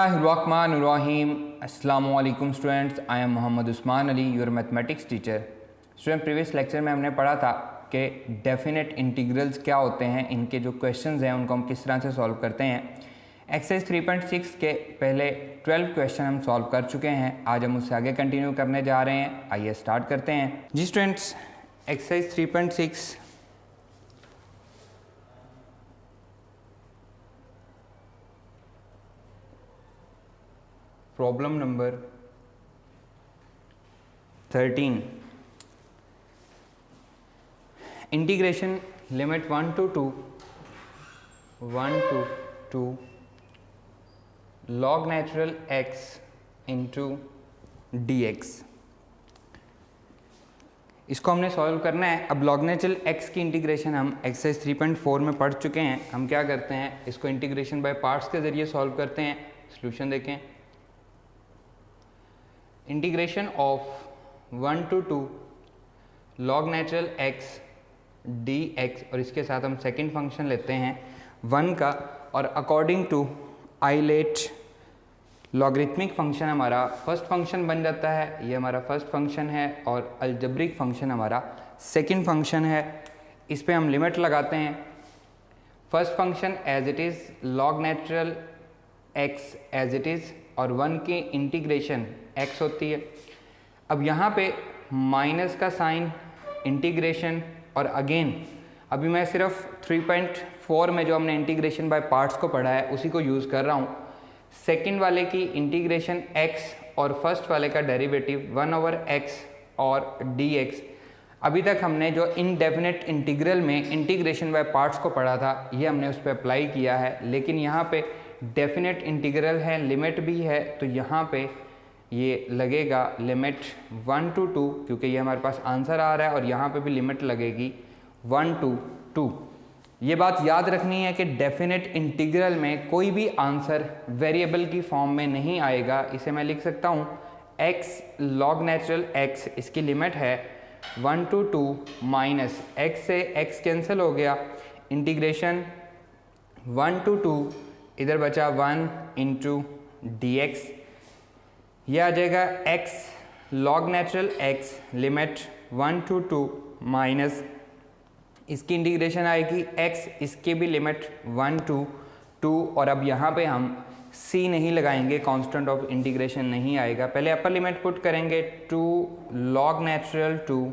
बिस्मिल्लाहिर्रहमानिर्रहीम। अस्सलामु अलैकुम students, I am Mohammad Usman Ali, your mathematics teacher. Student, previous lecture में हमने पढ़ा था कि डेफिनेट इंटीग्रल्स क्या होते हैं, इनके जो क्वेश्चंस हैं उनको हम किस तरह से सॉल्व करते हैं। एक्सरसाइज 3.6 के पहले 12 क्वेश्चन हम सॉल्व कर चुके हैं। आज हम उससे आगे कंटिन्यू करने जा रहे हैं। आइए स्टार्ट करते हैं। जी students, exercise 3.6 problem number 13, integration limit 1 to 2 log natural x into dx। इसको हमने सॉल्व करना है। अब log नेचुरल x की इंटीग्रेशन हम एक्सरसाइज 3.4 में पढ़ चुके हैं। हम क्या करते हैं, इसको इंटीग्रेशन बाय पार्ट्स के ज़रिए सॉल्व करते हैं। सॉल्यूशन देखें। Integration of 1 to 2 log natural x dx, और इसके साथ हम सेकंड फंक्शन लेते हैं 1 का, और according to ILATE logarithmic function हमारा फर्स्ट फंक्शन बन जाता है। ये हमारा फर्स्ट फंक्शन है और अलजेब्रिक फंक्शन हमारा सेकंड फंक्शन है। इस पे हम लिमिट लगाते हैं। First function as it is log natural x as it is, और 1 की इंटीग्रेशन x होती है। अब यहाँ पे माइनस का साइन, इंटीग्रेशन, और अगेन अभी मैं सिर्फ 3.4 में जो हमने इंटीग्रेशन बाय पार्ट्स को पढ़ा है उसी को यूज़ कर रहा हूँ। सेकंड वाले की इंटीग्रेशन x और फर्स्ट वाले का डेरिवेटिव 1/x और dx। अभी तक हमने जो इनडेफिनेट इंटीग्रल में इंटीग्रेशन बाय पार्ट्स को पढ़ा था ये हमने उस पर अप्लाई किया है, लेकिन यहाँ पे डेफिनेट इंटीग्रल है, लिमिट भी है, तो यहाँ पे ये लगेगा लिमिट 1 to 2, क्योंकि ये हमारे पास आंसर आ रहा है, और यहाँ पे भी लिमिट लगेगी 1 to 2। ये बात याद रखनी है कि डेफिनेट इंटीग्रल में कोई भी आंसर वेरिएबल की फॉर्म में नहीं आएगा। इसे मैं लिख सकता हूँ x log नेचुरल x, इसकी लिमिट है 1 to 2 माइनस x से x कैंसिल हो गया, इंटीग्रेशन 1 to 2, इधर बचा 1 इंटू dx। यह आ जाएगा x log natural x limit 1 to 2 minus इसकी इंटीग्रेशन आएगी x, इसके भी लिमिट 1 to 2, और अब यहाँ पे हम c नहीं लगाएंगे, कांस्टेंट ऑफ इंटीग्रेशन नहीं आएगा। पहले अपर लिमिट पुट करेंगे 2 log नेचुरल 2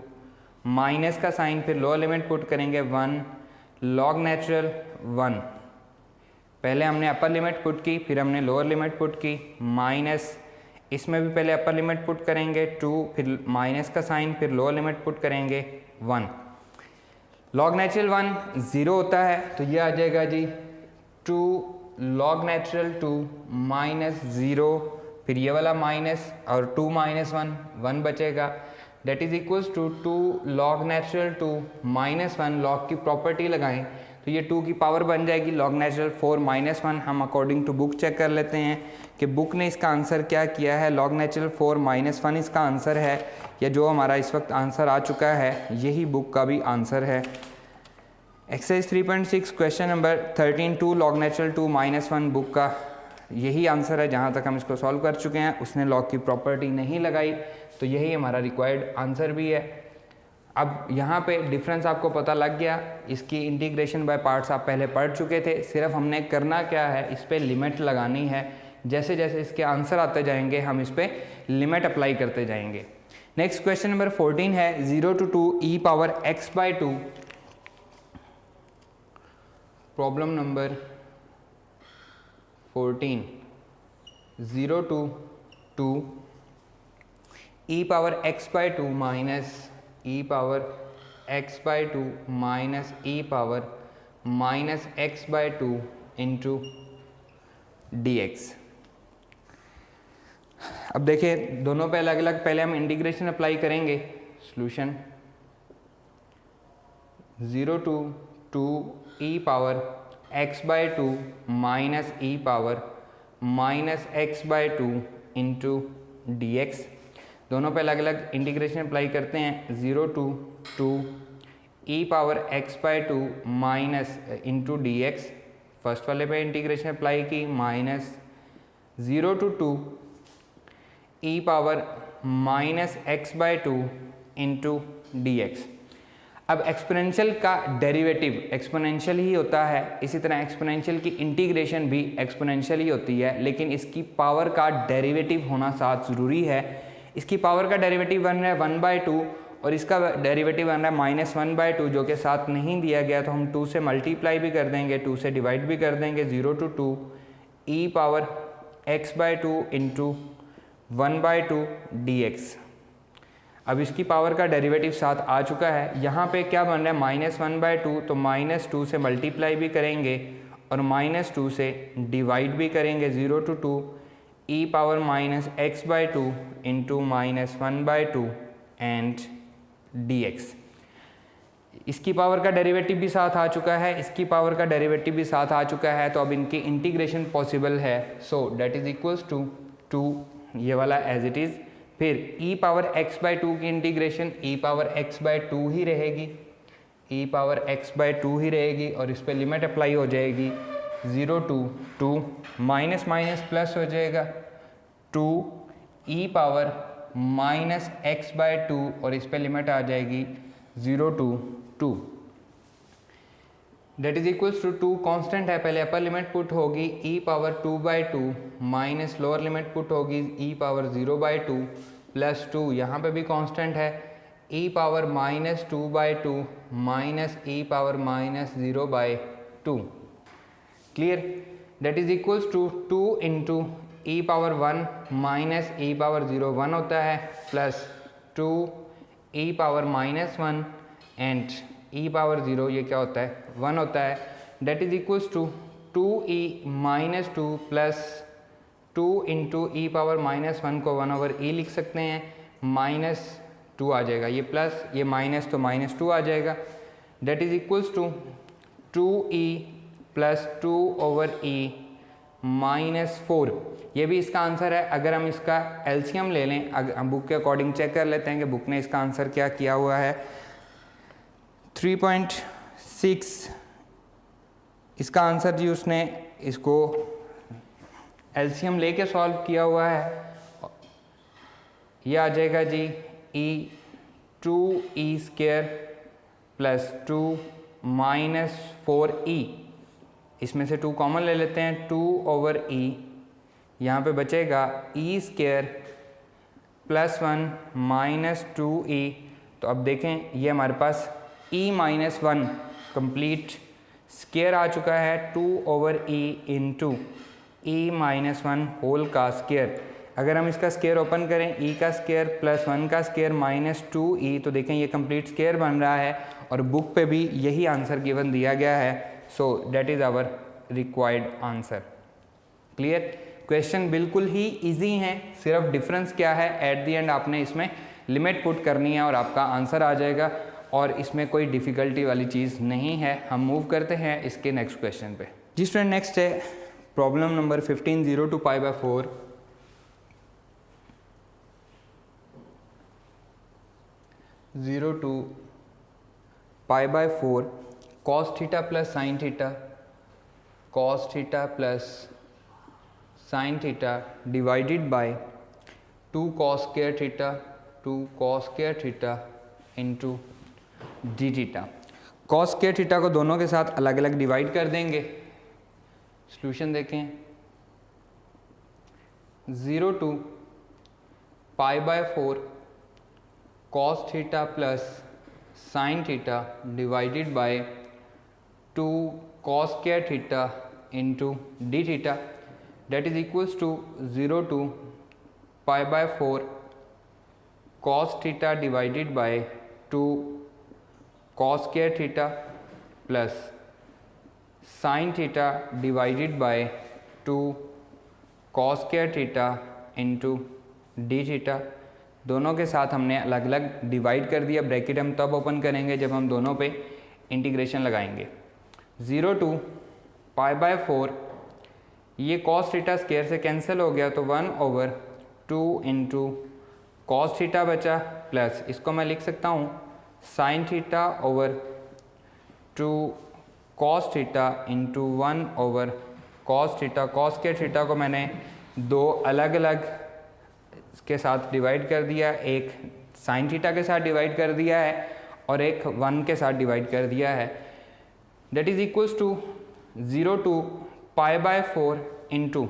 माइनस का साइन, फिर लोअर लिमिट पुट करेंगे 1 log नेचुरल 1। पहले हमने अपर लिमिट पुट की, फिर हमने लोअर लिमिट पुट की, माइनस इसमें भी पहले अपर लिमिट पुट करेंगे 2, फिर माइनस का साइन, फिर लोअर लिमिट पुट करेंगे 1। log नेचुरल 1 0 होता है, तो ये आ जाएगा जी 2 log नेचुरल 2 माइनस 0, फिर ये वाला माइनस, और 2 माइनस 1 बचेगा, that is equals to 2 log natural 2 minus 1। log की प्रॉपर्टी लगाएं तो ये 2 की पावर बन जाएगी log नेचुरल 4 माइनस 1। हम अकॉर्डिंग टू बुक चेक कर लेते हैं कि बुक ने इसका आंसर क्या किया है। log नेचुरल 4 माइनस 1 इसका आंसर है, या जो हमारा इस वक्त आंसर आ चुका है यही बुक का भी आंसर है। Exercise 3.6 question number 13, 2 log natural 2 minus 1 book का यही आंसर है। जहाँ तक हम इसको सॉल्व कर चुके हैं, उसने log की प्रॉपर्टी नहीं लगाई, तो यही हमारा रिक्वायर्ड आंसर भी है। अब यहाँ पे डिफरेंस आपको पता लग गया। इसकी इंटीग्रेशन बाय पार्ट्स आप पहले पढ़ चुके थे, सिर्फ हमने करना क्या है, इस पर लिमिट लगानी है। जैसे जैसे इसके आंसर आते जाएंगे हम इस पर लिमिट अप्लाई करते जाएंगे। नेक्स्ट क्वेश्चन नंबर 14 है 0 to 2 e⁻x/2। Problem number 14, 0 to 2 e⁻x/2 minus e⁻x/2 minus e⁻x/2 into dx। अब देखिए दोनों पे अलग अलग पहले हम इंटीग्रेशन अप्लाई करेंगे। Solution 0 to 2 e⁻x/2 minus e⁻x/2 into dx। दोनों पे अलग अलग इंटीग्रेशन अप्लाई करते हैं। 0 to 2 e⁻x/2 minus into dx। First वाले पे इंटीग्रेशन अप्लाई की, minus 0 to 2 e power minus x by two into D x. अब एक्सपोनेंशियल का डेरिवेटिव एक्सपोनेंशियल ही होता है, इसी तरह एक्सपोनेंशियल की इंटीग्रेशन भी एक्सपोनेंशियल ही होती है, लेकिन इसकी पावर का डेरिवेटिव होना साथ ज़रूरी है। इसकी पावर का डेरिवेटिव बन रहा है 1/2 और इसका डेरिवेटिव बन रहा है -1/2, जो कि साथ नहीं दिया गया, तो हम 2 से मल्टीप्लाई भी कर देंगे, 2 से डिवाइड भी कर देंगे। 0 to 2 e power x/2 into 1/2 dx। अब इसकी पावर का डेरिवेटिव साथ आ चुका है। यहाँ पे क्या बन रहा है -1/2, तो -2 से मल्टीप्लाई भी करेंगे और -2 से डिवाइड भी करेंगे। 0 to 2 e power -x/2 into -1/2 and dx। इसकी पावर का डेरिवेटिव भी साथ आ चुका है, इसकी पावर का डेरिवेटिव भी साथ आ चुका है, तो अब इनकी इंटीग्रेशन पॉसिबल है। So date is equals to 2 ये वाला एज इट इज़। फिर e पावर x/2 की इंटीग्रेशन e पावर x/2 ही रहेगी, e पावर x/2 ही रहेगी और इस पर लिमिट अप्लाई हो जाएगी। 0 to 2 माइनस माइनस प्लस हो जाएगा 2 e पावर -x/2 और इस पर लिमिट आ जाएगी 0 to 2। That is equals to 2 constant है, पहले अपर लिमिट पुट होगी e power 2/2 minus lower limit put होगी e पावर 0/2 प्लस 2, यहाँ पे भी कांस्टेंट है e power -2/2 minus e power -0/2। Clear? That is equals to 2 into e power 1 minus e power 0 1 होता है, plus 2 e power -1 and e power 0 ये क्या होता है 1 होता है। That is equals to 2e -2 plus 2 into e power -1 को 1/e लिख सकते हैं, -2 आ जाएगा, ये प्लस ये माइनस तो -2 आ जाएगा। That is equals to 2e plus 2/e -4, ये भी इसका आंसर है। अगर हम इसका एलसीएम ले लें, हम बुक के अकॉर्डिंग चेक कर लेते हैं कि बुक ने इसका आंसर क्या किया हुआ है। 3.6 इसका आंसर जी, उसने इसको एलसीएम लेके सॉल्व किया हुआ है। ये आ जाएगा जी e 2e² प्लस 2 -4e, इसमें से 2 कॉमन ले लेते हैं, 2/e, यहाँ पे बचेगा e² प्लस 1 -2e। तो अब देखें ये हमारे पास e-1 कंप्लीट स्क्वायर आ चुका है 2/e इंटू e-1 होल का स्क्वायर। अगर हम इसका स्क्वायर ओपन करें, e का स्क्वायर प्लस 1 का स्क्वायर -2e, तो देखें ये कंप्लीट स्क्वायर बन रहा है और बुक पे भी यही आंसर गिवन दिया गया है। So that is our required answer. Clear? Question बिल्कुल ही इजी हैं, सिर्फ डिफरेंस क्या है एट द एंड आपने इसमें लिमिट पुट करनी है और आपका आंसर आ जाएगा, और इसमें कोई डिफ़िकल्टी वाली चीज़ नहीं है। हम मूव करते हैं इसके नेक्स्ट क्वेश्चन पे। जी स्टूडेंट, नेक्स्ट है problem number 15, 0 to π/4। 0 to π/4 cos theta plus sine theta, cos theta plus sine theta divided by 2 cos square theta, 2 cos square theta into d theta. cos square theta को दोनों के साथ अलग अलग divide कर देंगे। Solution देखें, 0 to π/4 cos theta plus sine theta divided by 2 cos square theta into d theta. That is equals to 0 to π/4 cos theta divided by 2 cos square theta plus sine theta divided by 2 cos square theta into d theta. दोनों के साथ हमने अलग अलग divide कर दिया। Bracket हम तब ओपन करेंगे जब हम दोनों पे इंटीग्रेशन लगाएंगे। 0 to π/4 ये cos थीटा स्क्वायर से कैंसिल हो गया, तो 1/2 इंटू कॉस थीटा बचा, प्लस इसको मैं लिख सकता हूँ sign theta over 2 cos theta into 1/cos theta. Cos के थीटा को मैंने दो अलग अलग के साथ डिवाइड कर दिया, एक साइन थीटा के साथ डिवाइड कर दिया है और एक 1 के साथ डिवाइड कर दिया है। That is equals to 0 to π/4 into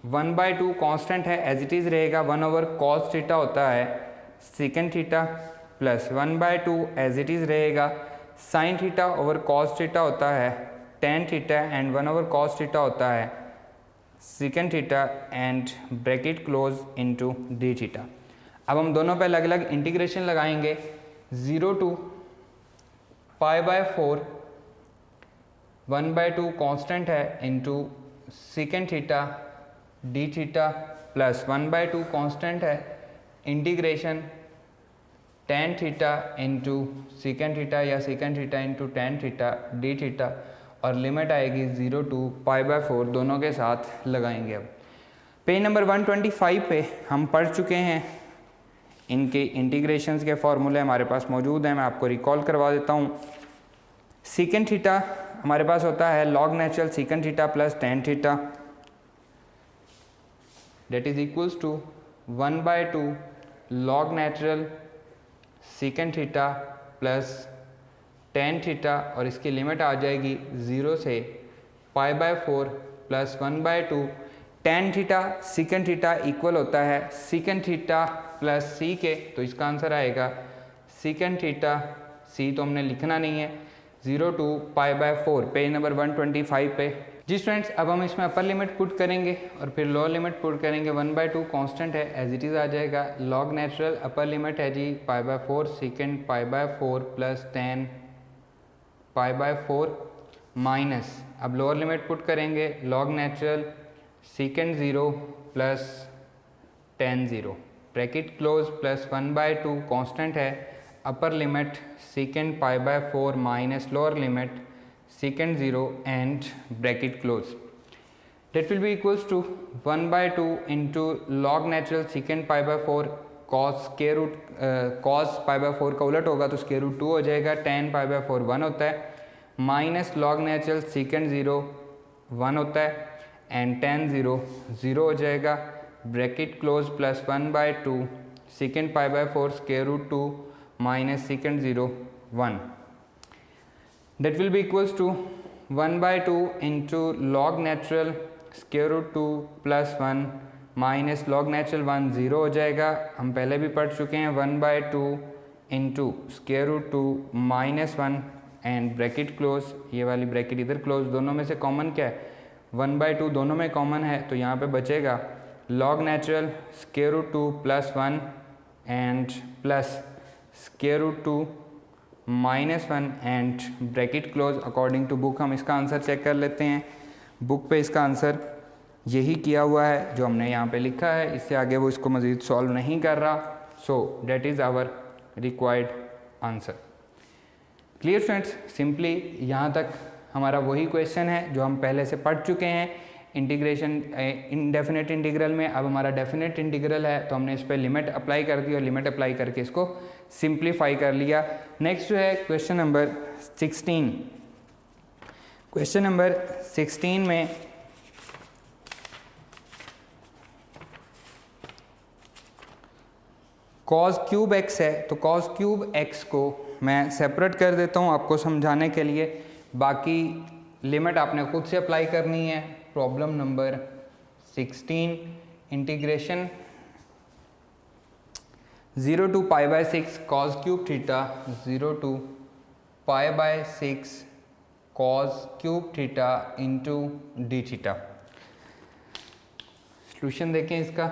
1/2 constant है एज इट इज़ रहेगा, 1/cos थीटा होता है second theta plus 1/2 as it is रहेगा sine theta over cos theta होता है tan theta and 1/cos theta होता है second theta and bracket close into d theta. अब हम दोनों पे अलग अलग इंटीग्रेशन लगाएंगे। 0 टू π/4 1/2 कांस्टेंट है into second theta d theta plus 1/2 constant है integration tan theta into second theta या second theta into tan theta d theta और लिमिट आएगी 0 टू π/4 दोनों के साथ लगाएंगे। अब पेज नंबर 125 पे हम पढ़ चुके हैं, इनके इंटीग्रेशंस के फॉर्मूले हमारे पास मौजूद हैं, मैं आपको रिकॉल करवा देता हूँ। सेकेंड थीटा हमारे पास होता है log natural second theta plus tan theta, that is equals to 1/2 log natural second theta plus tan theta और इसकी लिमिट आ जाएगी 0 से π/4 plus 1/2 tan theta second theta equal होता है सेकेंड थीटा प्लस सी के, तो इसका आंसर आएगा सेकेंड थीटा, सी तो हमने लिखना नहीं है, 0 टू π/4 पेज नंबर 125 पे। जी स्टूडेंट्स, अब हम इसमें अपर लिमिट पुट करेंगे और फिर लोअर लिमिट पुट करेंगे। 1/2 कांस्टेंट है एज इट इज़ आ जाएगा, लॉग नेचुरल अपर लिमिट है जी π/4 सेकेंड π/4 प्लस tan π/4 माइनस, अब लोअर लिमिट पुट करेंगे log natural second 0 plus tan 0 bracket close plus 1/2 constant है upper limit second π/4 minus lower limit secant 0 and bracket close. That will be equals to 1/2 into log natural secant π/4 cos square root cos π/4 का उलट होगा तो square root 2 हो जाएगा, tan π/4 1 होता है minus log natural secant 0 1 होता है एंड tan 0 0 हो जाएगा, bracket close plus 1/2 secant π/4 square root 2 minus secant 0 1, that will be equals to 1/2 into log natural square root 2 plus 1 minus log natural 1 0 हो जाएगा, हम पहले भी पढ़ चुके हैं 1/2 into square root 2 minus 1 and bracket close, ये वाली ब्रैकेट इधर क्लोज, दोनों में से कॉमन क्या है 1/2 दोनों में कॉमन है तो यहाँ पे बचेगा log natural square root 2 plus 1 and plus square root 2 -1 and bracket close. According to book हम इसका आंसर चेक कर लेते हैं, बुक पे इसका आंसर यही किया हुआ है जो हमने यहाँ पे लिखा है, इससे आगे वो इसको मज़ीद सॉल्व नहीं कर रहा, so that is our required answer. Clear students, simply यहाँ तक हमारा वही क्वेश्चन है जो हम पहले से पढ़ चुके हैं इंटीग्रेशन इनडेफिनेट इंटीग्रल में। अब हमारा डेफिनेट इंटीग्रल है तो हमने इस पर लिमिट अप्लाई कर दी और लिमिट अप्लाई करके इसको सिंप्लीफाई कर लिया। नेक्स्ट जो है क्वेश्चन नंबर 16। क्वेश्चन नंबर 16 में cos क्यूब x है, तो cos क्यूब x को मैं सेपरेट कर देता हूँ आपको समझाने के लिए, बाकी लिमिट आपने खुद से अप्लाई करनी है। Problem number 16, integration 0 to π/6 cos cube theta 0 to π/6 cos cube theta into d theta. Solution देखें इसका,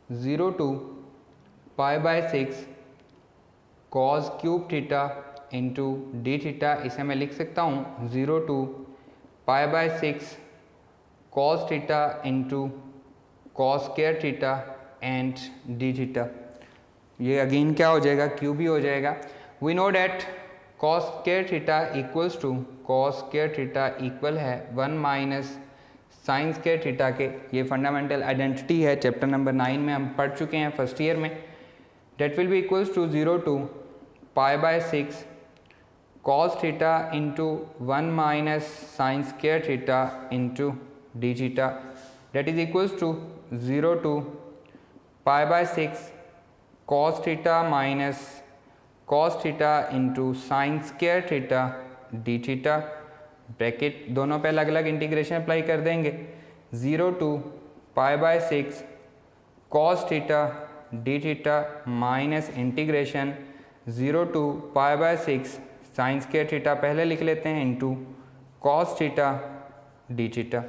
0 to π/6 cos cube theta into d theta, इसे मैं लिख सकता हूँ 0 to π/6 cos theta into cos square theta and d theta. ये again क्या हो जाएगा, क्यूब ही हो जाएगा। We know that cos square theta equals to cos square theta equal है 1 माइनस साइन स्क्वायर थीटा के। ये फंडामेंटल आइडेंटिटी है, चैप्टर नंबर 9 में हम पढ़ चुके हैं फर्स्ट ईयर में। That will be equals to 0 to π/6 cos theta into 1 minus sine square theta into d theta. that is equals to 0 to pi by 6 cos theta minus cos theta into sin square theta d theta, bracket दोनों पे अलग अलग integration apply कर देंगे। 0 to pi by 6 cos theta d theta minus integration 0 to pi by 6 sine square theta पहले लिख लेते हैं into cos theta d theta.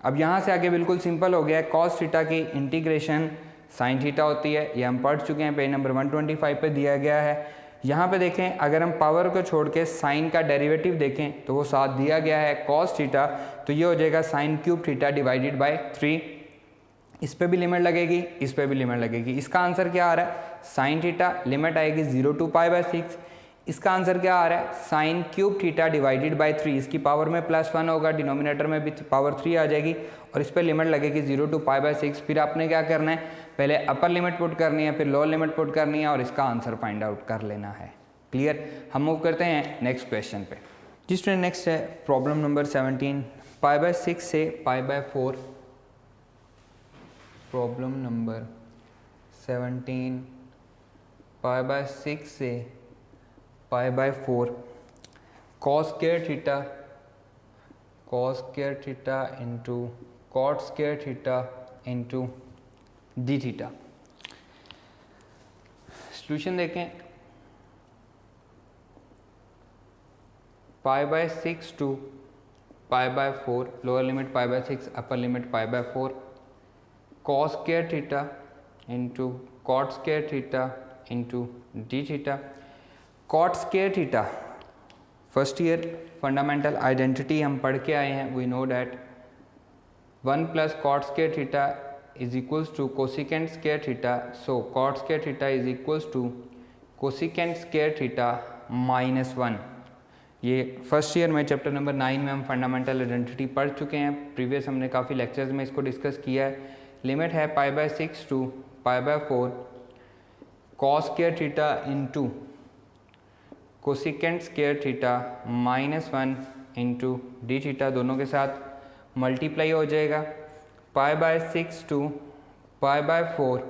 अब यहाँ से आगे बिल्कुल सिंपल हो गया है। कॉस थीटा की इंटीग्रेशन साइन थीटा होती है, ये हम पढ़ चुके हैं, पेज नंबर 125 पे दिया गया है। यहाँ पे देखें, अगर हम पावर को छोड़ के साइन का डेरिवेटिव देखें तो वो साथ दिया गया है कॉस थीटा, तो ये हो जाएगा sine cube theta divided bye 3। इस पे भी लिमिट लगेगी, इस पे भी लिमिट लगेगी। इसका आंसर क्या आ रहा है? साइन थीटा, लिमिट आएगी 0 टू पाई बाय 6। इसका आंसर क्या आ रहा है? Sine cube theta divided bye 3। इसकी पावर में +1 होगा, डिनोमिनेटर में भी पावर 3 आ जाएगी और इस पर लिमिट लगेगी 0 टू पाई बाय 6। फिर आपने क्या करना है, पहले अपर लिमिट पुट करनी है, फिर लोअर लिमिट पुट करनी है और इसका आंसर फाइंड आउट कर लेना है। क्लियर? हम मूव करते हैं नेक्स्ट क्वेश्चन पे। जी स्टूडेंट, नेक्स्ट है प्रॉब्लम नंबर 17, पाई बाय 6 से pi by 4। Problem number 17, pi by 6 से pi by 4 cos square theta into cot square theta into d theta. Solution देखें, pi by 6 to pi by 4, lower limit pi by 6, upper limit pi by 4, cos square theta into cot square theta into d theta. Cot square theta first year fundamental identity हम पढ़ के आए हैं। We know that 1 plus cot square theta is equals to cosecant square theta, so cot square theta is equals to cosecant square theta minus 1। ये first year में chapter number 9 में हम fundamental identity पढ़ चुके हैं। प्रीवियस हमने काफ़ी lectures में इसको डिस्कस किया है। लिमिट है pi by 6 to pi by 4 cos square theta into cosecant square theta minus 1 into d theta, दोनों के साथ मल्टीप्लाई हो जाएगा। Pi by 6 to pi by 4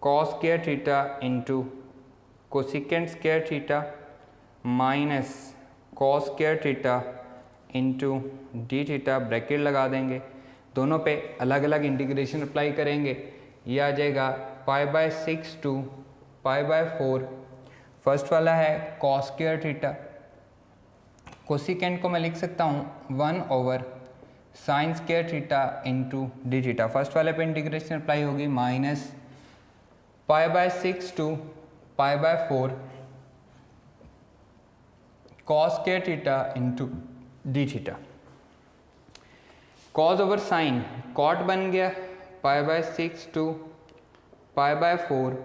cos square theta into cosecant square theta minus cos square theta into d theta, bracket लगा देंगे, दोनों पे अलग अलग इंटीग्रेशन अप्लाई करेंगे। ये आ जाएगा pi by 6 to pi by 4। First वाला है कॉस स्क्वायर थीटा, कोसिकेंट को मैं लिख सकता हूँ 1 over sine square theta into d theta. First वाले पे इंटीग्रेशन अप्लाई होगी, minus pi by 6 to pi by 4 cos square theta into d theta. Cos over sine, cot बन गया, pi by 6 to pi by 4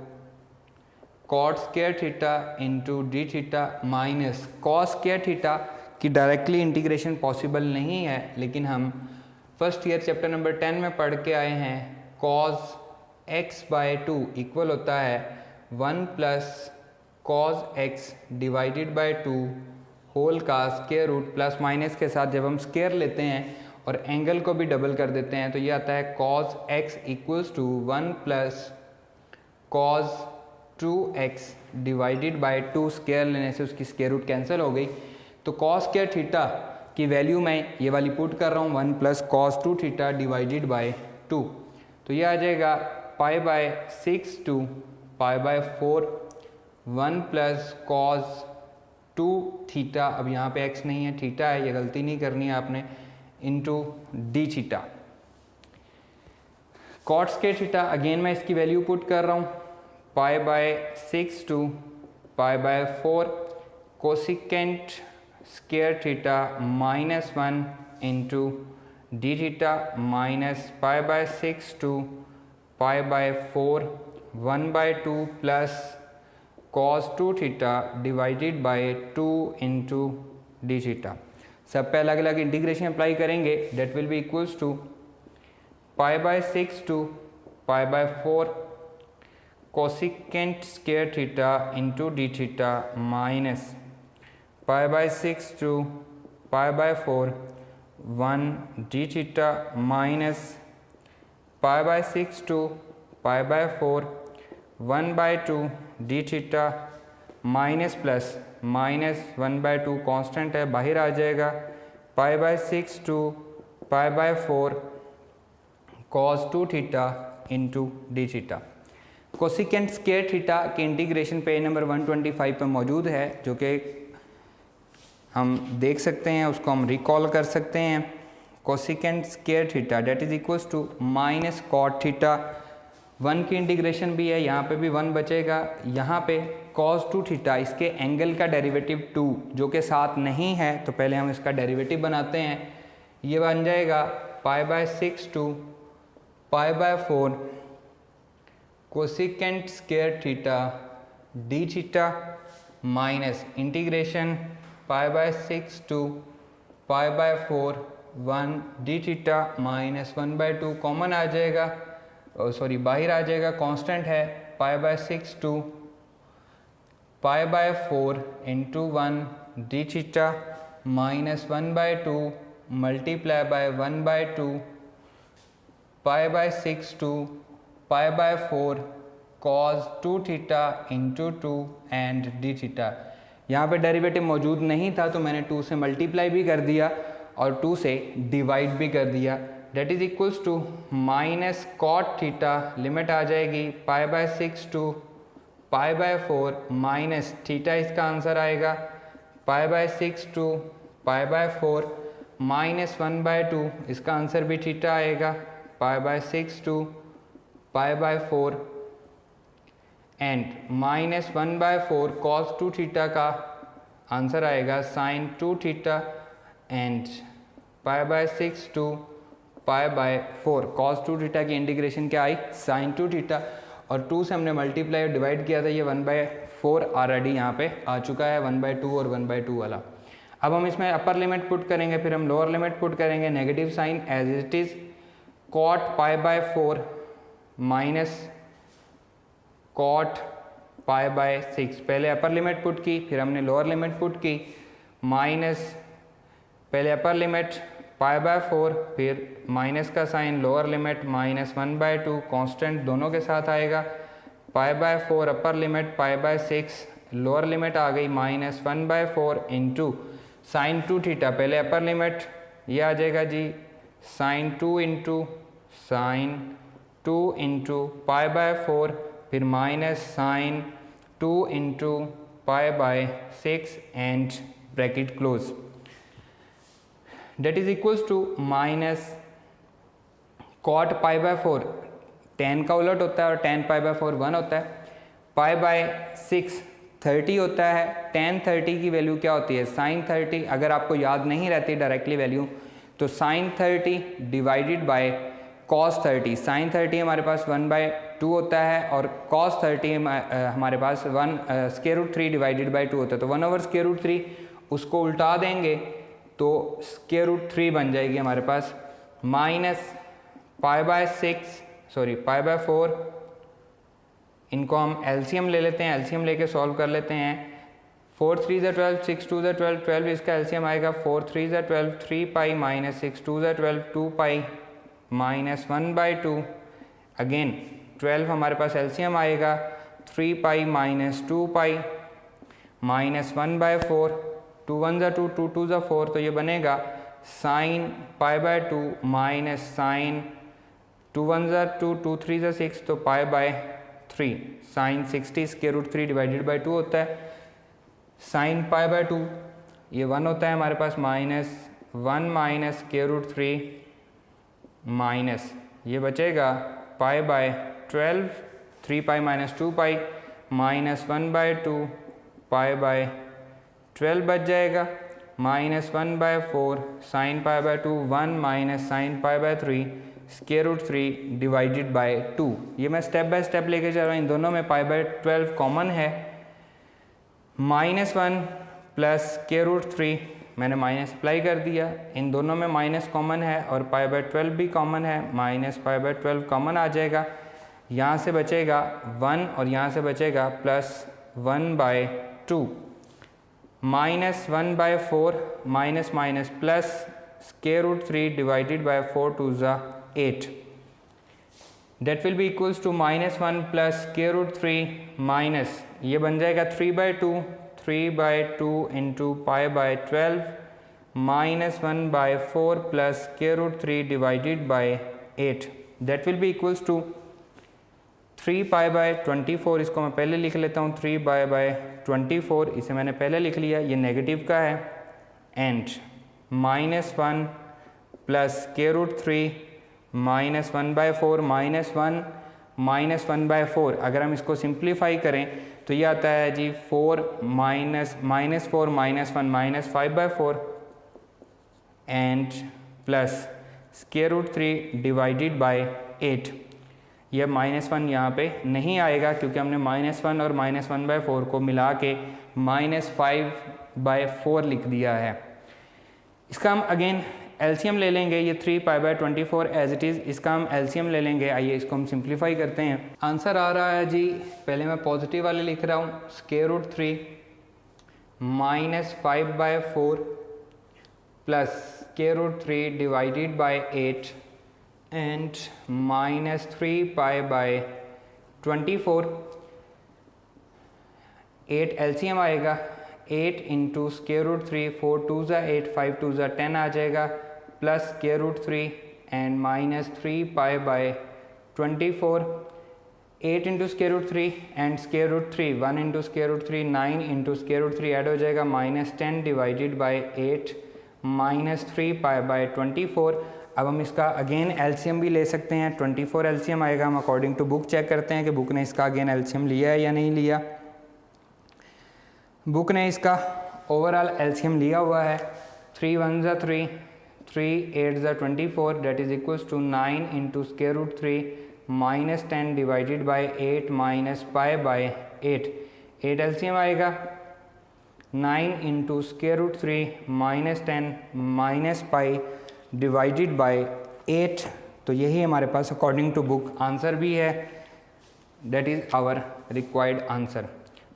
cot square theta into d theta minus cos square theta कि directly integration possible नहीं है, लेकिन हम first year chapter number 10 में पढ़ के आए हैं। cos x बाय 2 इक्वल होता है 1 plus cos x divided by 2 whole का स्क्वायर रूट, प्लस माइनस के साथ जब हम स्क्वायर लेते हैं और एंगल को भी डबल कर देते हैं तो ये आता है cos x equals to 1 plus cos 2x divided by 2, square लेने से उसकी स्क्वायर रूट कैंसिल हो गई। तो कॉस स्क्वायर थीटा की वैल्यू मैं ये वाली पुट कर रहा हूँ 1 plus cos 2 theta divided by 2, तो ये आ जाएगा pi by 6 to pi by 4 1 plus cos 2 theta, अब यहाँ पे x नहीं है थीटा है, ये गलती नहीं करनी है आपने, into d theta. Cot square theta again मैं इसकी वैल्यू पुट कर रहा हूँ pi by 6 to pi by 4 cosecant square theta minus 1 into d theta minus pi by 6 to pi by 4 1 by 2 plus cos 2 theta divided by 2 into d theta. सब पे अलग अलग integration apply करेंगे, that will be equals to pi by 6 to pi by 4 cosecant square theta into d theta minus pi by 6 to pi by 4 1 d theta minus pi by 6 to pi by 4 1 by 2 d theta minus plus minus 1 by 2 constant है, बाहर आ जाएगा, pi by 6 to pi by 4 cos 2 theta into d theta. Cosecant square theta के integration page number 125 पर मौजूद है, जो कि हम देख सकते हैं, उसको हम रिकॉल कर सकते हैं। Cosecant square theta that is equals to minus cot theta, 1 की इंटीग्रेशन भी है, यहाँ पे भी 1 बचेगा, यहाँ पे cos 2 थीटा, इसके एंगल का डेरिवेटिव 2 जो कि साथ नहीं है, तो पहले हम इसका डेरिवेटिव बनाते हैं। ये बन जाएगा pi by 6 to pi by 4 cosecant square theta d theta minus integration pi by 6 to pi by 4 1 d theta minus 1 by 2 common आ जाएगा, सॉरी बाहर आ जाएगा, कांस्टेंट है, pi by 6 to pi by 4 into 1 d theta minus 1 by 2 multiply by 1 by 2 pi by 6 to pi by 4 cos 2 theta into 2 and d theta. यहाँ पे derivative मौजूद नहीं था, तो मैंने 2 से मल्टीप्लाई भी कर दिया और 2 से डिवाइड भी कर दिया, that is equals to minus cot theta, limit आ जाएगी pi by 6 to pi by 4 minus theta, इसका आंसर आएगा pi by 6 to pi by 4 minus 1 by 2, इसका आंसर भी थीटा आएगा, pi by 6 to pi by 4 and minus 1 by 4 cos 2 theta का answer आएगा sine 2 theta and pi by 6 to pi by 4 cos 2 theta की integration क्या आई, sign 2 theta, और 2 से हमने मल्टीप्लाई और डिवाइड किया था, ये 1 बाय 4 ऑलरेडी यहाँ पे आ चुका है, 1 बाय 2 और 1 बाय 2 वाला। अब हम इसमें अपर लिमिट पुट करेंगे, फिर हम लोअर लिमिट पुट करेंगे, negative sine as it is cot pi by 4 minus cot pi by 6, पहले अपर लिमिट पुट की, फिर हमने लोअर लिमिट पुट की, माइनस पहले अपर लिमिट पाई बाय 4, फिर माइनस का sine, lower limit minus 1 by 2 constant दोनों के साथ आएगा, pi by 4 upper limit pi by 6, lower limit आ गई minus 1 by 4 into sine 2 theta, पहले अपर लिमिट ये आ जाएगा जी sine 2 into sine 2 into pi by 4, फिर minus sine 2 into pi by 6 and bracket close, that is equals to minus cot pi by 4, tan का उलट होता है और tan पाई बाय 4 1 होता है, पाई बाय 6 30 होता है, tan 30 की वैल्यू क्या होती है, साइन 30, अगर आपको याद नहीं रहती डायरेक्टली वैल्यू, तो sine 30 divided by cos 30, sine 30 हमारे पास 1 बाय 2 होता है और cos 30 हमारे पास 1 स्क्वायर रूट 3 डिवाइडेड बाय 2 होता है, तो 1 ओवर स्क्वायर रूट 3 उसको उल्टा देंगे तो स्क्वायर रूट 3 बन जाएगी हमारे पास, माइनस पाई बाय 4, इनको हम एलसीएम ले लेते हैं, एलसीएम लेके सॉल्व कर लेते हैं, 4 3 ज़ा 12, 6 2 ज़ा 12, 12 इसका एलसीएम आएगा, 4 3 ज़ा 12, 3 पाई माइनस 6 2 ज़ा 12, 2 पाई माइनस 1 बाय 2, अगेन 12 हमारे पास एलसीएम आएगा, 3 pi minus 2 pi minus 1 by 4, 2 1 ज़ा 2, 2 2 ज़ा 4, तो ये बनेगा sine pi by 2 minus sine 2 1 ज़ा 2, 2 3 ज़ा 6, तो pi by 3, sine 60 square root 3 divided by 2 होता है, साइन पाई बाय 2 ये 1 होता है हमारे पास, minus 1 minus square root 3 minus ये बचेगा pi by 12, 3 pi minus 2 pi minus 1 by 2 pi by 12 बच जाएगा, minus 1 by 4 sine pi by 2 1 minus sine pi by 3 square root 3 divided by 2। ये मैं स्टेप बाय स्टेप लेके चल रहा हूँ, इन दोनों में पाई बाय 12 कॉमन है, माइनस 1 प्लस स्क्वायर रूट 3 मैंने माइनस अप्लाई कर दिया, इन दोनों में माइनस कॉमन है और पाई बाय 12 भी कॉमन है, माइनस पाई बाय 12 कॉमन आ जाएगा, यहाँ से बचेगा 1 और यहाँ से बचेगा plus 1 by 2, minus 1 by 4 minus minus plus square root 3 divided by 4 two ज़ा 8, that will be equals to -1 plus square root 3 minus ये बन जाएगा 3/2 into pi by 12 -1/4 plus square root 3 divided by 8, that will be equals to 3π/24। इसको मैं पहले लिख लेता हूँ 3π/24, इसे मैंने पहले लिख लिया, ये नेगेटिव का है, एंड -1 प्लस स्क्वायर रूट 3 -1/4 -1/4। अगर हम इसको सिंप्लीफाई करें तो ये आता है जी 4 -1 -5/4 and plus square root 3 divided by 8। यह -1 यहाँ पे नहीं आएगा क्योंकि हमने -1 और -1/4 को मिला के -5/4 लिख दिया है। इसका हम अगेन एलसीएम ले लेंगे, ये 3π/24 एज इट इज़, इसका हम एलसीएम ले लेंगे। आइए इसको हम सिंप्लीफाई करते हैं। आंसर आ रहा है जी, पहले मैं पॉजिटिव वाले लिख रहा हूँ, square root 3 -5/4 plus square root 3 divided by 8 and -3π/24। 8 LCM आएगा, 8 इंटू स्क्वायर रूट 3, 4 2 ज़ा 8, 5 2 ज़ा 10 आ जाएगा, plus square root 3 and -3π/24। 8 into square root 3 and square root 3, 1 into square root 3 9 into square root 3 add हो जाएगा, -10 डिवाइडेड बाय 8 -3π/24। अब हम इसका अगेन एलसीएम भी ले सकते हैं, 24 एलसीएम आएगा। हम अकॉर्डिंग टू बुक चेक करते हैं कि बुक ने इसका अगेन एलसीएम लिया है या नहीं लिया। बुक ने इसका ओवरऑल एलसीएम लिया हुआ है, 3 1 ज़ा 3, 3 8 ज़ा 24, that is equals to 9 into square root 3 -10 divided by 8 -π/8। 8 LCM आएगा, 9 into square root 3 -10 -π divided by 8। तो यही हमारे पास अकॉर्डिंग टू बुक आंसर भी है, that is our required answer.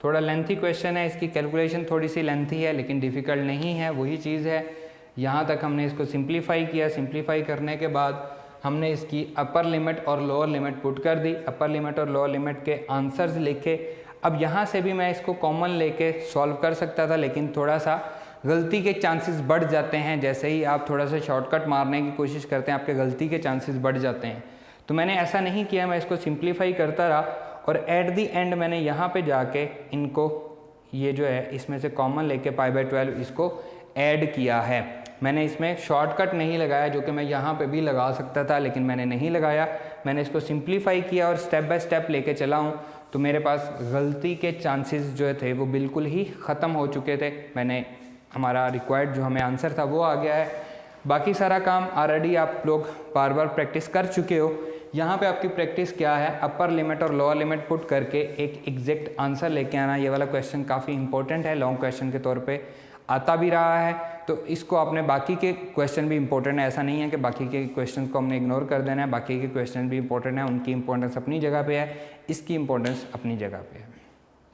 थोड़ा लेंथी क्वेश्चन है, इसकी कैलकुलेशन थोड़ी सी लेंथी है लेकिन डिफ़िकल्ट नहीं है, वही चीज़ है। यहाँ तक हमने इसको सिंप्लीफाई किया, सिंप्लीफाई करने के बाद हमने इसकी अपर लिमिट और लोअर लिमिट पुट कर दी, अपर लिमिट और लोअर लिमिट के आंसर्स लिखे। अब यहाँ से भी मैं इसको कॉमन लेके सॉल्व कर सकता था, लेकिन थोड़ा सा गलती के चांसेस बढ़ जाते हैं। जैसे ही आप थोड़ा सा शॉर्टकट मारने की कोशिश करते हैं, आपके गलती के चांसेस बढ़ जाते हैं। तो मैंने ऐसा नहीं किया, मैं इसको सिंप्लीफाई करता रहा और एट दी एंड मैंने यहाँ पे जाके इनको ये जो है इसमें से कॉमन लेके π/12 इसको ऐड किया है। मैंने इसमें शॉर्टकट नहीं लगाया, जो कि मैं यहाँ पे भी लगा सकता था लेकिन मैंने नहीं लगाया। मैंने इसको सिंप्लीफाई किया और स्टेप बाय स्टेप लेके चला हूँ, तो मेरे पास गलती के चांसेस जो थे वो बिल्कुल ही ख़त्म हो चुके थे। मैंने हमारा रिक्वायर्ड जो हमें आंसर था वो आ गया है। बाकी सारा काम ऑलरेडी आप लोग बार बार प्रैक्टिस कर चुके हो। यहाँ पे आपकी प्रैक्टिस क्या है, अपर लिमिट और लोअर लिमिट पुट करके एक एग्जैक्ट आंसर लेके आना। ये वाला क्वेश्चन काफ़ी इंपॉर्टेंट है, लॉन्ग क्वेश्चन के तौर पे आता भी रहा है, तो इसको आपने, बाकी के क्वेश्चन भी इंपॉर्टेंट है, ऐसा नहीं है कि बाकी के क्वेश्चन को हमने इग्नोर कर देना है। बाकी के क्वेश्चन भी इंपॉर्टेंट है, उनकी इंपॉर्टेंस अपनी जगह पे है, इसकी इंपॉर्टेंस अपनी जगह पे है।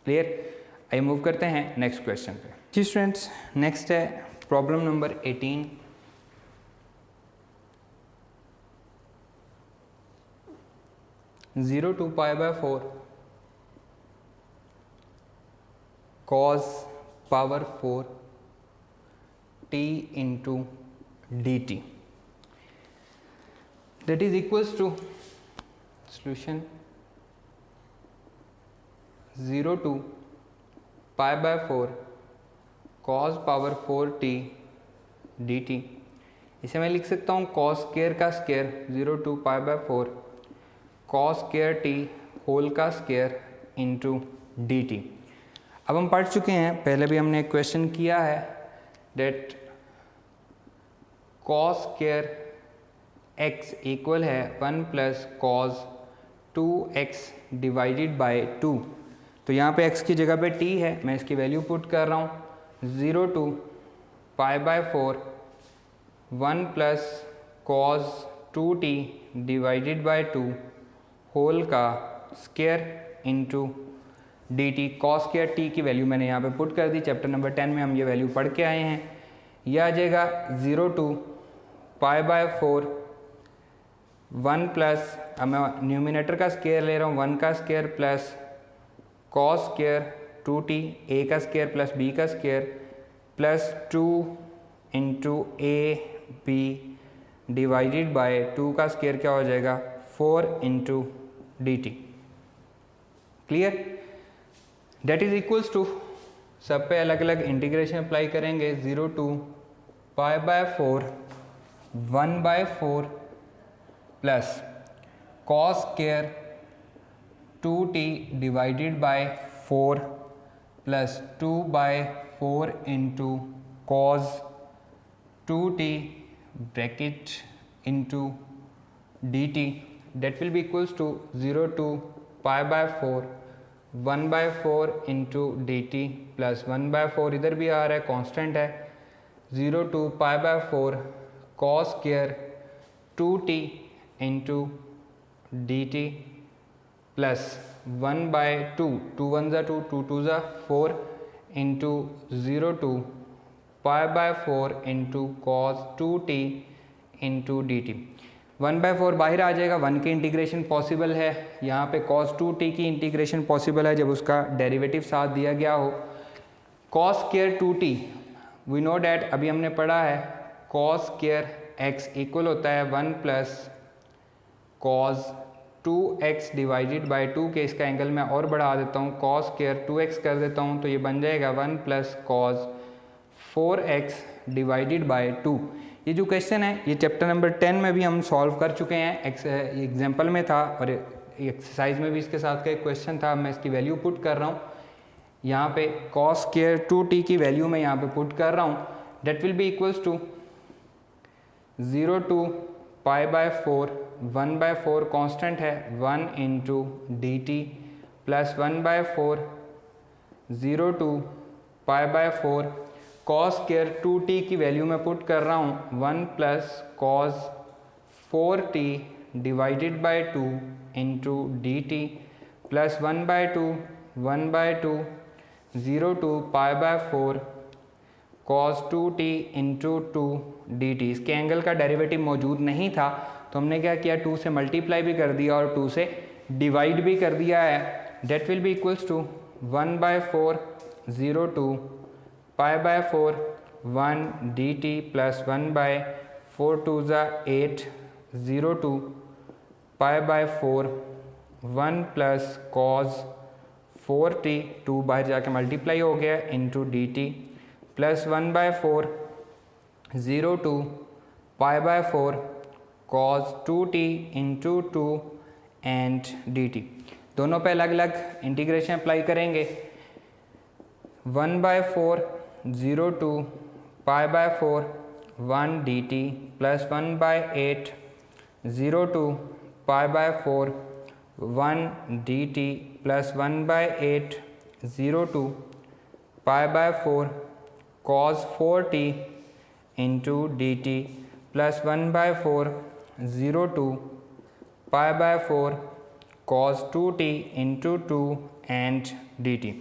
क्लियर? आइए मूव करते हैं नेक्स्ट क्वेश्चन पे। जी स्टूडेंट्स, नेक्स्ट है problem number 18। Zero to π/4 cos power 4 t into dt, that is equals to solution 0 to π/4 cos power 4 t dt। इसे मैं लिख सकता हूँ cos स्क्वायर का square 0 to π/4 cos square t whole का स्क्वायर इंटू dt। अब हम पढ़ चुके हैं, पहले भी हमने एक क्वेश्चन किया है, that cos square x equal है 1 plus cos 2x divided by 2। तो यहाँ पे x की जगह पे t है, मैं इसकी वैल्यू पुट कर रहा हूँ 0 to π/4 1 plus cos 2t divided by 2 whole का square into dt। cos square t की वैल्यू मैंने यहाँ पे पुट कर दी। चैप्टर नंबर 10 में हम ये वैल्यू पढ़ के आए हैं। यह आ जाएगा 0 to पाई बाय 4 1 प्लस, अब मैं न्यूमिनेटर का स्क्वायर ले रहा हूँ, 1 का square plus cos square 2t, a का स्क्वायर प्लस b का square plus 2 into A B divided by 2 का स्क्वायर क्या हो जाएगा 4 into d t. Clear? That is equals to, सब पे अलग अलग इंटीग्रेशन अप्लाई करेंगे। 0 to pi by 4 1 by 4 plus cos square 2t divided by 4 plus 2 by 4 into cos 2t bracket into d T, that will be equals to 0 to pi by 4 1 by 4 into d t plus 1 by 4 इधर भी आ रहा है, constant है, 0 to pi by 4 cos square 2t into d t plus 1 by 2, 2 1 ज़ा 2, 2 2 ज़ा 4 into 0 to pi by 4 into cos 2t into d t. 1 by 4 बाहर आ जाएगा, 1 की इंटीग्रेशन पॉसिबल है, यहाँ पे cos 2t की इंटीग्रेशन पॉसिबल है जब उसका डेरिवेटिव साथ दिया गया हो। cos square 2t we know that, अभी हमने पढ़ा है cos स्क्वायर x इक्वल होता है 1 plus cos 2x divided by 2 के, इसका एंगल मैं और बढ़ा देता हूँ, cos स्क्वायर 2x कर देता हूँ तो ये बन जाएगा 1 plus cos 4x divided by 2। ये जो क्वेश्चन है ये चैप्टर नंबर 10 में भी हम सॉल्व कर चुके हैं, एग्जाम्पल में था और एक्सरसाइज में भी इसके साथ का एक क्वेश्चन था। मैं इसकी वैल्यू पुट कर रहा हूँ यहाँ पे, cos स्क्वायर 2t की वैल्यू मैं यहाँ पे पुट कर रहा हूँ, that will be equals to 0 to pi by 4 1 by 4 constant है 1 into d t plus 1 by 4 0 to pi by 4 cos square 2t की वैल्यू मैं पुट कर रहा हूँ 1 plus cos 4t divided by 2 into d t plus 1 by 2 1 by 2 0 to pi by 4 cos 2t into 2 d T. इसके angle का derivative मौजूद नहीं था तो हमने क्या किया, 2 से मल्टीप्लाई भी कर दिया और 2 से डिवाइड भी कर दिया है। That will be equals to 1 by 4 0 to pi by 4 1 d t plus 1 by 4 2 ज़ा 8 0 to pi by 4 1 plus cos 4t 2 बाहर जाके मल्टीप्लाई हो गया into d t plus 1 by 4 0 to pi by 4 cos 2t into 2 and d t. दोनों पे अलग अलग integration apply करेंगे। 1 by 4 0 to pi by 4 1 d t plus 1 by 8 0 to pi by 4 1 d t plus 1 by 8 0 to pi by 4 cos 4t into d t plus 1 by 4 0 to pi by 4 cos 2t into 2 and d t.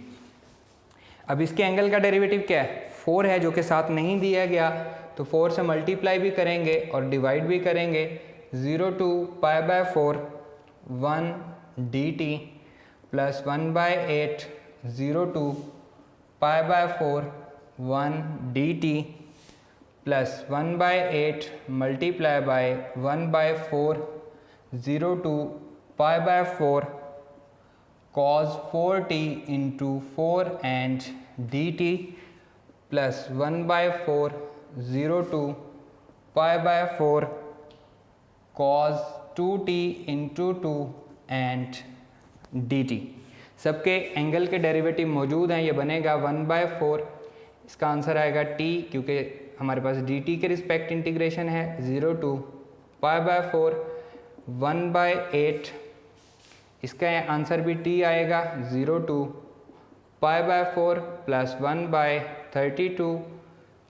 अब इसके angle का derivative क्या है, 4 है जो कि साथ नहीं दिया गया तो 4 से मल्टीप्लाई भी करेंगे और डिवाइड भी करेंगे। 0 to pi by 4 1 d t plus 1 by 8 0 to pi by 4 1 d t plus 1 by 8 multiply by 1 by 4 0 to pi by 4 cos 4t into 4 and d t plus 1 by 4 0 to pi by 4 cos 2t into 2 and d t. सबके angle के derivative मौजूद हैं, ये बनेगा 1 by 4, इसका answer आएगा t क्योंकि हमारे पास डी टी के रिस्पेक्ट इंटीग्रेशन है। 0 टू पाई बाय 4 1 बाय 8, इसका आंसर भी t आएगा। 0 to pi by 4 plus 1 by 32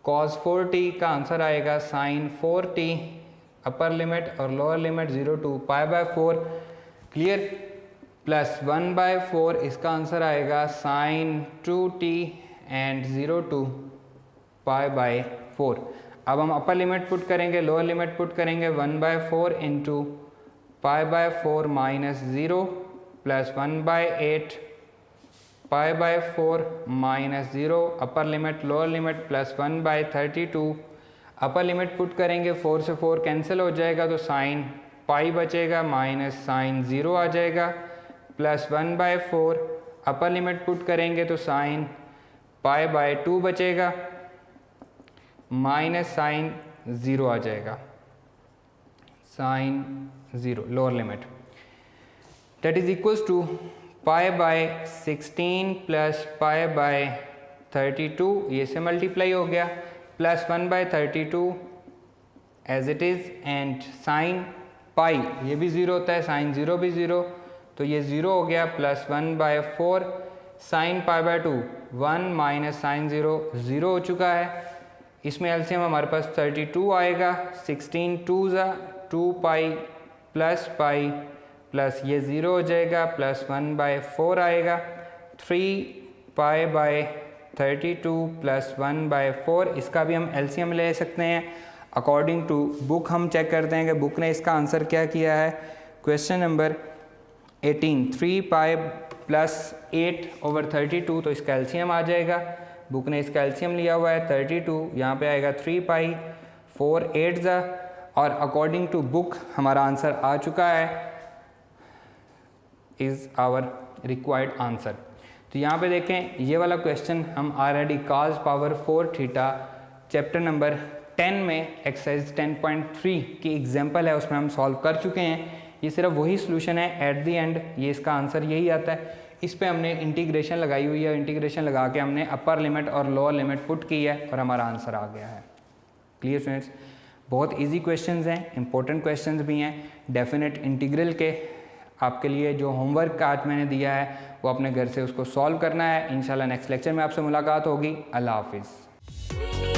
cos 4t का आंसर आएगा साइन 4t, अपर लिमिट और lower limit 0 to pi by 4, clear, plus 1 by 4 इसका आंसर आएगा sine 2t and 0 to pi by 4। अब हम अपर लिमिट पुट करेंगे, lower limit put करेंगे 1/4 into π/4 minus 0 plus 1/8 π/4 minus 0, upper limit lower limit plus 1/32। अपर limit put करेंगे 4 से 4 cancel हो जाएगा तो साइन पाई बचेगा माइनस साइन 0 आ जाएगा प्लस 1/4। अपर लिमिट पुट करेंगे तो साइन π/2 बचेगा माइनस साइन 0 आ जाएगा, sine 0 lower limit that is equals to π/16 plus π/32, ये से मल्टीप्लाई हो गया plus 1/32 as it is and sine pi ये भी 0 होता है, साइन 0 भी 0 तो ये 0 हो गया प्लस 1/4 साइन π/2 1 माइनस साइन 0 0 हो चुका है। इसमें एलसीएम हमारे पास 32 आएगा, 16 2 पाई प्लस ये 0 हो जाएगा प्लस 1/4 आएगा, 3π/32 प्लस 1/4। इसका भी हम एलसीएम ले सकते हैं अकॉर्डिंग टू बुक। हम चेक करते हैं कि बुक ने इसका आंसर क्या किया है। क्वेश्चन नंबर 18 3π प्लस 8/32 तो इसका एलसीएम आ जाएगा। बुक ने इसका एलसीएम लिया हुआ है 32, यहाँ पे आएगा 3π 4 8 और अकॉर्डिंग टू बुक हमारा आंसर आ चुका है, इज़ आवर रिक्वायर्ड आंसर। तो यहाँ पे देखें ये वाला क्वेश्चन हम already cos power 4 theta chapter number 10 में एक्सरसाइज 10.3 की एग्जांपल है, उसमें हम सॉल्व कर चुके हैं। ये सिर्फ वही सॉल्यूशन है, एट द एंड ये इसका आंसर यही आता है। इस पे हमने इंटीग्रेशन लगाई हुई है, इंटीग्रेशन लगा के हमने अपर लिमिट और लोअर लिमिट पुट की है और हमारा आंसर आ गया है। क्लियर स्टूडेंट्स, बहुत इजी क्वेश्चंस हैं, इंपॉर्टेंट क्वेश्चंस भी हैं। डेफिनेट इंटीग्रल के आपके लिए जो होमवर्क आज मैंने दिया है वो अपने घर से उसको सॉल्व करना है। इंशाल्लाह नेक्स्ट लेक्चर में आपसे मुलाकात होगी। अल्लाह हाफिज़।